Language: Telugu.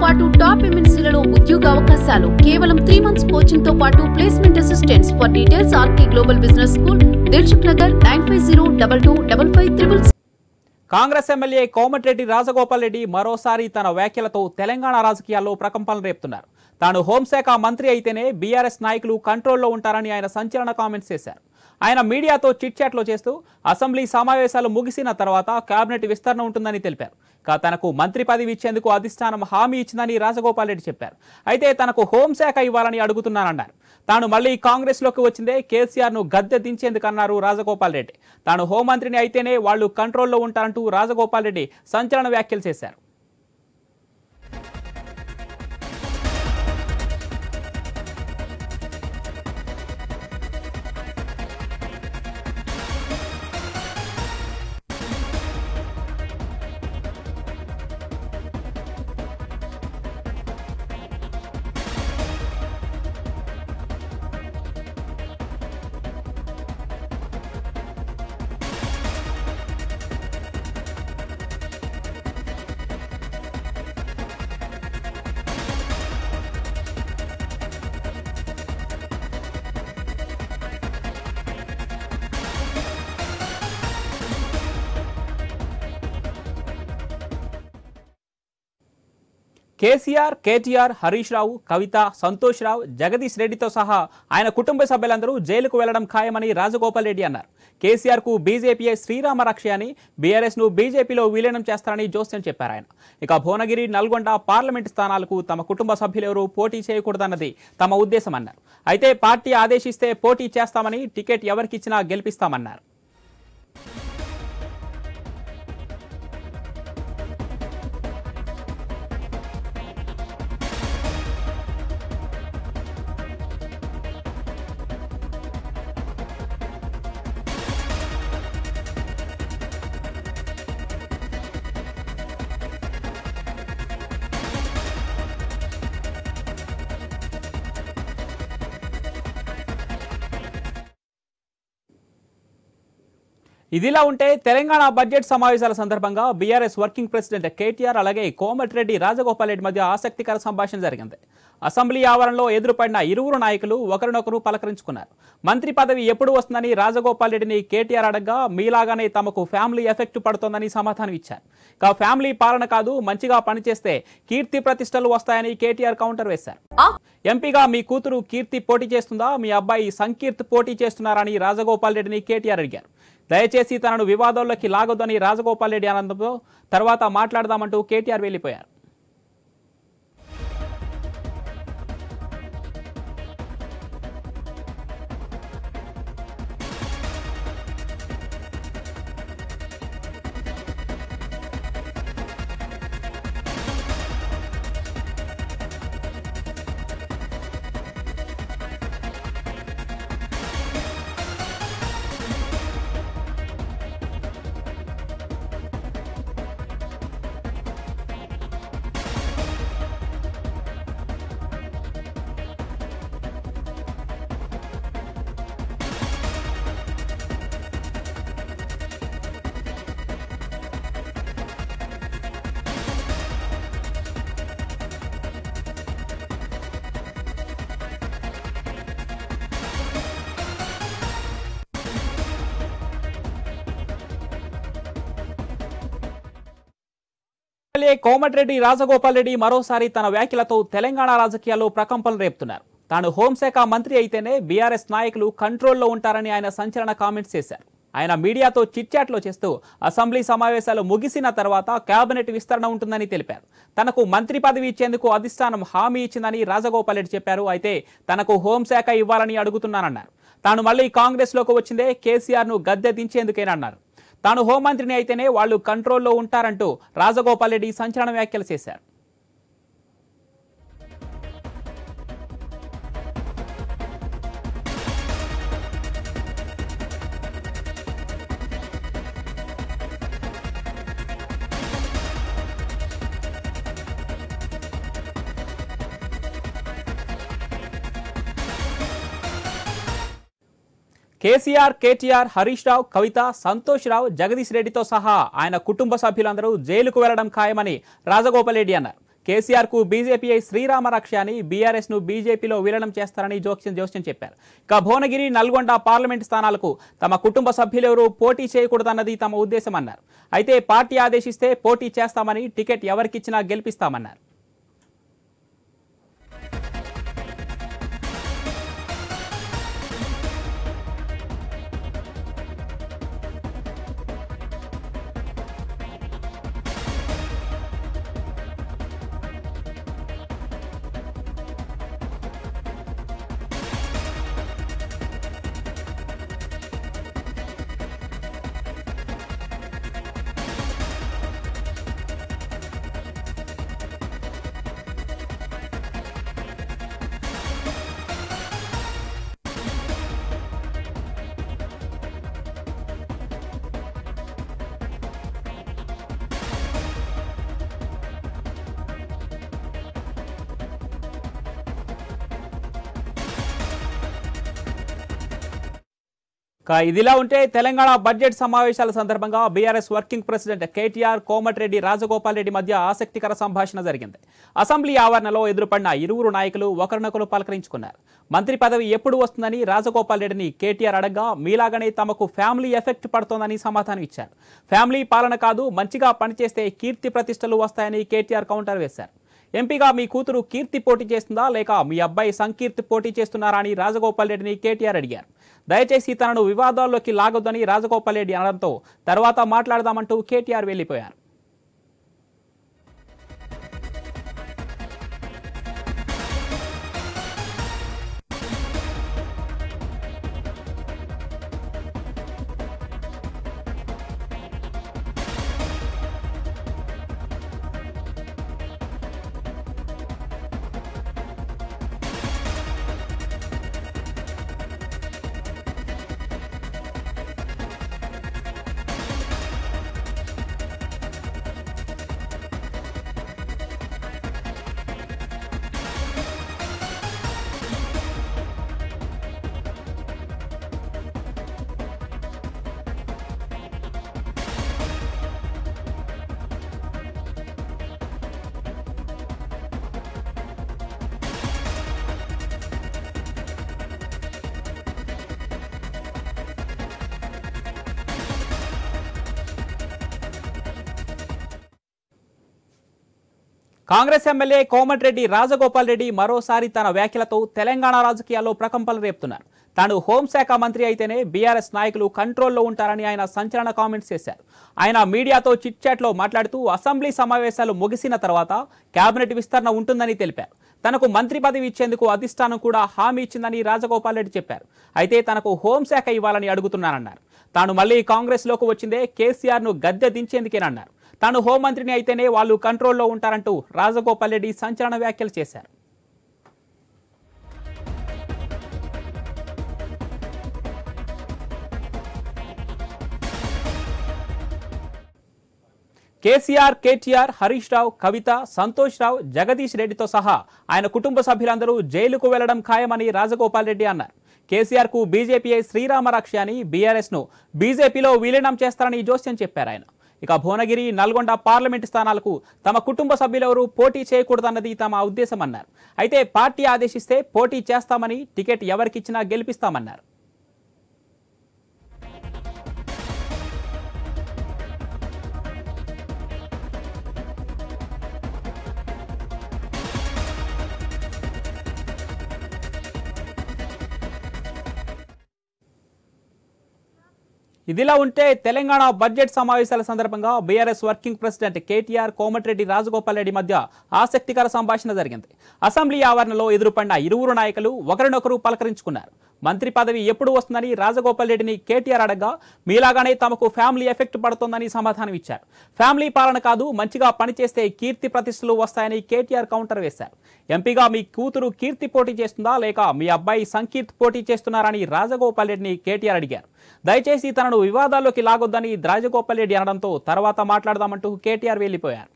పాటు టాప్ ఎంఎన్సీలలో ఉద్యోగ అవకాశాలు కేవలం 3 months కోచింగ్ తో పాటు placement assistants. For details RK global business school, Dilsukhnagar 9502255536. Congress MLA Komatireddy Rajagopal Reddy మరోసారి తన వ్యాఖ్యలతో తెలంగాణ రాజకీయాల్లో ప్రకంపనలు రేపుతున్నారు. తాను హోంశాఖ మంత్రి అయితేనే బీఆర్ఎస్ నాయకులు కంట్రోల్లో ఉంటారని ఆయన సంచలన కామెంట్స్ చేశారు. ఆయన మీడియాతో చిట్చాట్లో చేస్తూ అసెంబ్లీ సమావేశాలు ముగిసిన తర్వాత కేబినెట్ విస్తరణ ఉంటుందని తెలిపారు. తనకు మంత్రి పదవి ఇచ్చేందుకు అధిష్టానం హామీ ఇచ్చిందని రాజగోపాల్ రెడ్డి చెప్పారు. అయితే తనకు హోంశాఖ ఇవ్వాలని అడుగుతున్నానన్నారు. తాను మళ్లీ కాంగ్రెస్ లోకి వచ్చిందే కేసీఆర్ ను గద్దె దించేందుకన్నారు రాజగోపాల్ రెడ్డి. తాను హోంమంత్రిని అయితేనే వాళ్లు కంట్రోల్లో ఉంటారంటూ రాజగోపాల్ రెడ్డి సంచలన వ్యాఖ్యలు చేశారు. కేసీఆర్, కేటీఆర్, హరీష్ రావు, కవిత, సంతోష్ రావు, జగదీష్ రెడ్డితో సహా ఆయన కుటుంబ సభ్యులందరూ జైలుకు వెళ్లడం ఖాయమని రాజగోపాల్ రెడ్డి అన్నారు. కేసీఆర్ కు బీజేపీయే శ్రీరామ రక్ష అని, బీఆర్ఎస్ ను బీజేపీలో విలీనం చేస్తారని జోస్యం చెప్పారు ఆయన. భువనగిరి, నల్గొండ పార్లమెంట్ స్థానాలకు తమ కుటుంబ సభ్యులెవరూ పోటీ చేయకూడదన్నది తమ ఉద్దేశం అన్నారు. అయితే పార్టీ ఆదేశిస్తే పోటీ చేస్తామని, టికెట్ ఎవరికిచ్చినా గెలిపిస్తామన్నారు. ఇదిలా ఉంటే తెలంగాణ బడ్జెట్ సమావేశాల సందర్భంగా బీఆర్ఎస్ వర్కింగ్ ప్రెసిడెంట్ కేటీఆర్ అలాగే కోమటిరెడ్డి రాజగోపాల్ రెడ్డి మధ్య ఆసక్తికర సంభాషణ జరిగింది. అసెంబ్లీ ఆవరణలో ఎదురుపడిన ఇరువురు నాయకులు ఒకరినొకరు పలకరించుకున్నారు. మంత్రి పదవి ఎప్పుడు వస్తుందని రాజగోపాల్ రెడ్డిని కేటీఆర్ అడగ్గా మీలాగానే తమకు ఫ్యామిలీ ఎఫెక్ట్ పడుతోందని సమాధానం ఇచ్చారు. ఫ్యామిలీ పాలన కాదు, మంచిగా పనిచేస్తే కీర్తి ప్రతిష్టలు వస్తాయని కేటీఆర్ కౌంటర్ వేశారు. ఎంపీగా మీ కూతురు కీర్తి పోటీ చేస్తుందా, మీ అబ్బాయి సంకీర్తి పోటీ చేస్తున్నారని రాజగోపాల్ రెడ్డిని కేటీఆర్ అడిగారు. దయచేసి తనను వివాదంలోకి లాగొద్దని రాజగోపాల్ రెడ్డి ఆనందంతో తర్వాత మాట్లాడదామంటూ కేటీఆర్ వెళ్లిపోయారు. కోమటిరెడ్డి రాజగోపాల్ రెడ్డి మరోసారి తన వ్యాఖ్యలతో తెలంగాణ రాజకీయాల్లో ప్రకంపనలు రేపుతున్నారు. తాను హోంశాఖ మంత్రి అయితేనే బీఆర్ఎస్ నాయకులు కంట్రోల్లో ఉంటారని ఆయన సంచలన కామెంట్స్ చేశారు. ఆయన మీడియాతో చిట్చాట్లో చేస్తూ అసెంబ్లీ సమావేశాలు ముగిసిన తర్వాత కేబినెట్ విస్తరణ ఉంటుందని తెలిపారు. తనకు మంత్రి పదవి ఇచ్చేందుకు అధిష్టానం హామీ ఇచ్చిందని రాజగోపాల్ రెడ్డి చెప్పారు. అయితే తనకు హోంశాఖ ఇవ్వాలని అడుగుతున్నానన్నారు. తాను మళ్లీ కాంగ్రెస్ లోకి వచ్చిందే కేసీఆర్ ను గద్దె దించేందుకేనన్నారు. తాను హోంమంత్రిని అయితేనే వాళ్లు కంట్రోల్లో ఉంటారంటూ రాజగోపాల్ రెడ్డి సంచలన వ్యాఖ్యలు చేశారు. కేసీఆర్, కేటీఆర్, హరీష్ రావు, కవిత, సంతోష్ రావు, జగదీష్ రెడ్డితో సహా ఆయన కుటుంబ సభ్యులందరూ జైలుకు వెళ్లడం ఖాయమని రాజగోపాల్ రెడ్డి అన్నారు. కేసీఆర్ కు బీజేపీ శ్రీరామరక్ష అని బీఆర్ఎస్ ను బీజేపీలో విలీనం చేస్తారని జోస్యం చెప్పారు. ఇక భువనగిరి, నల్గొండ పార్లమెంట్ స్థానాలకు తమ కుటుంబ సభ్యులెవరూ పోటీ చేయకూడదన్నది తమ ఉద్దేశమన్నారు. అయితే పార్టీ ఆదేశిస్తే పోటీ చేస్తామని, టికెట్ ఎవరికిచ్చినా గెలిపిస్తామన్నారు. ఇదిలా ఉంటే తెలంగాణ బడ్జెట్ సమావేశాల సందర్భంగా BRS working president KTR, Komatireddy Rajagopal Reddy మధ్య ఆసక్తికర సంభాషణ జరిగింది. అసెంబ్లీ ఆవరణలో ఎదురుపడిన ఇరువురు నాయకులు ఒకరినొకరు పలకరించుకున్నారు. మంత్రి పదవి ఎప్పుడు వస్తుందని రాజగోపాల్ రెడ్డిని కేటీఆర్ అడగ్గా, మీలాగనే తమకు ఫ్యామిలీ ఎఫెక్ట్ పడుతోందని సమాధానం ఇచ్చారు. ఫ్యామిలీ పాలన కాదు, మంచిగా పనిచేస్తే కీర్తి ప్రతిష్టలు వస్తాయని కేటీఆర్ కౌంటర్ వేశారు. ఎంపీగా మీ కూతురు కీర్తి పోటీ చేస్తుందా లేక మీ అబ్బాయి సంకీర్తి పోటీ చేస్తున్నారా అని రాజగోపాల్ రెడ్డిని కేటీఆర్ అడిగారు. దయచేసి తనను వివాదాల్లోకి లాగొద్దని రాజగోపాల్ రెడ్డి అనడంతో తర్వాత మాట్లాడదామంటూ కేటీఆర్ వెళ్లిపోయారు. కాంగ్రెస్ ఎమ్మెల్యే కోమటిరెడ్డి రాజగోపాల్ రెడ్డి మరోసారి తన వ్యాఖ్యలతో తెలంగాణ రాజకీయాల్లో ప్రకంపనలు రేపుతున్నారు. తాను హోంశాఖ మంత్రి అయితేనే బీఆర్ఎస్ నాయకులు కంట్రోల్లో ఉంటారని ఆయన సంచలన కామెంట్స్ చేశారు. ఆయన మీడియాతో చిట్ చాట్లో మాట్లాడుతూ అసెంబ్లీ సమావేశాలు ముగిసిన తర్వాత కేబినెట్ విస్తరణ ఉంటుందని తెలిపారు. తనకు మంత్రి పదవి ఇచ్చేందుకు అధిష్టానం కూడా హామీ ఇచ్చిందని రాజగోపాల్ రెడ్డి చెప్పారు. అయితే తనకు హోంశాఖ ఇవ్వాలని అడుగుతున్నానన్నారు. తాను మళ్లీ కాంగ్రెస్ లోకి వచ్చిందే కేసీఆర్ ను గద్దె దించేందుకేనన్నారు. తాను హోంమంత్రిని అయితేనే వాళ్ళు కంట్రోల్లో ఉంటారంటూ రాజగోపాల్ రెడ్డి సంచలన వ్యాఖ్యలు చేశారు. కేసీఆర్, కేటీఆర్, హరీష్ రావు, కవిత, సంతోష్ రావు, జగదీష్ రెడ్డితో సహా ఆయన కుటుంబ సభ్యులందరూ జైలుకు వెళ్లడం ఖాయమని రాజగోపాల్ రెడ్డి అన్నారు. కేసీఆర్ కు బీజేపీ శ్రీరామరక్ష అని బీఆర్ఎస్ ను బీజేపీలో విలీనం చేస్తారని జోస్యం చెప్పారు ఆయన. ఇక భువనగిరి, నల్గొండ పార్లమెంటు స్థానాలకు తమ కుటుంబ సభ్యులెవరూ పోటీ చేయకూడదన్నది తమ ఉద్దేశమన్నారు. అయితే పార్టీ ఆదేశిస్తే పోటీ చేస్తామని, టికెట్ ఎవరికిచ్చినా గెలిపిస్తామన్నారు. ఇదిలా ఉంటే తెలంగాణ బడ్జెట్ సమావేశాల సందర్భంగా BRS working president KTR, Komatireddy Rajagopal Reddy మధ్య ఆసక్తికర సంభాషణ జరిగింది. అసెంబ్లీ ఆవరణలో ఎదురుపడిన ఇరువురు నాయకులు ఒకరినొకరు పలకరించుకున్నారు. మంత్రి పదవి ఎప్పుడు వస్తుందని రాజగోపాల్ రెడ్డిని కేటీఆర్ అడగ్గా, మీలాగానే తమకు ఫ్యామిలీ ఎఫెక్ట్ పడుతోందని సమాధానం ఇచ్చారు. ఫ్యామిలీ పాలన కాదు, మంచిగా పనిచేస్తే కీర్తి ప్రతిష్టలు వస్తాయని కేటీఆర్ కౌంటర్ వేశారు. ఎంపీగా మీ కూతురు కీర్తి పోటీ చేస్తుందా లేక మీ అబ్బాయి సంకీర్తి పోటీ చేస్తున్నారని రాజగోపాల్ రెడ్డిని కేటీఆర్ అడిగారు. దయచేసి తనను వివాదాల్లోకి లాగొద్దని రాజగోపాల్ రెడ్డి అనడంతో తర్వాత మాట్లాడదామంటూ కేటీఆర్ వెళ్లిపోయారు.